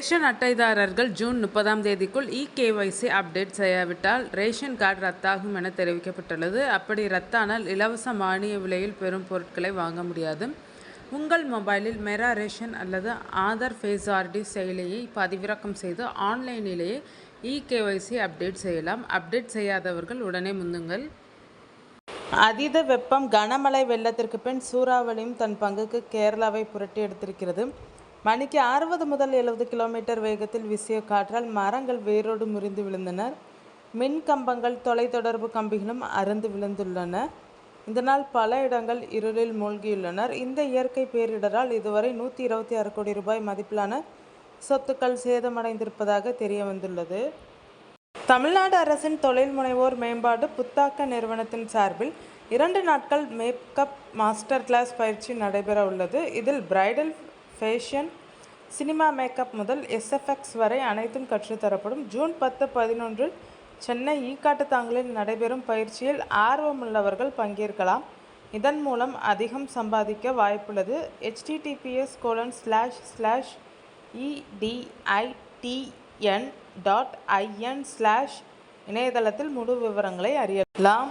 Ration அட்டைதாரர்கள் June 30ஆம் தேதிக்குள் eKYC update செய்யாவிட்டால் ration card ரத்தாகும் என தெரிவிக்கப்பட்டுள்ளது. அப்படி ரத்தானால் இலவச மானிய விலையில் பெறும் பொருட்களை வாங்க முடியாது. உங்கள் மொபைலில் மெரா ரேஷன் அல்லது ஆதார் ஃபேஸ்ஆர்டி செயலியை பதிவிறக்கம் செய்து ஆன்லைனிலேயே இகேஒய்சி அப்டேட் செய்யலாம். அப்டேட் செய்யாதவர்கள் உடனே முந்துங்கள். அதீத வெப்பம், கனமழை, வெள்ளத்திற்கு பின் சூறாவளியும் தன் பங்குக்கு கேரளாவை புரட்டி எடுத்திருக்கிறது. மணிக்கு 60 முதல் 70 கிலோமீட்டர் வேகத்தில் வீசிய காற்றால் மரங்கள் வேரோடு முறிந்து விழுந்தன. மின் கம்பங்கள், தொலைத்தொடர்பு கம்பிகளும் அறுந்து விழுந்துள்ளன. இதனால் பல இடங்கள் இருளில் மூழ்கியுள்ளனர். இந்த இயற்கை பேரிடரால் இதுவரை 126 கோடி ரூபாய் மதிப்பிலான சொத்துக்கள் சேதமடைந்திருப்பதாக தெரிய வந்துள்ளது. தமிழ்நாடு அரசின் தொழில் முனைவோர் மேம்பாடு புத்தாக்க நிறுவனத்தின் சார்பில் 2 நாட்கள் மேக்கப் மாஸ்டர் கிளாஸ் பயிற்சி நடைபெற உள்ளது. இதில் பிரைடல், ஃபேஷன், சினிமா மேக்கப் முதல் SFX வரை அனைத்தும் கற்றுத்தரப்படும். ஜூன் 10, 11 சென்னை ஈக்காட்டுத்தாங்கலில் நடைபெறும் பயிற்சியில் ஆர்வமுள்ளவர்கள் பங்கேற்கலாம். இதன் மூலம் அதிகம் சம்பாதிக்க வாய்ப்புள்ளது. https://editn.in/ இணையதளத்தில் முழு விவரங்களை அறியலாம்.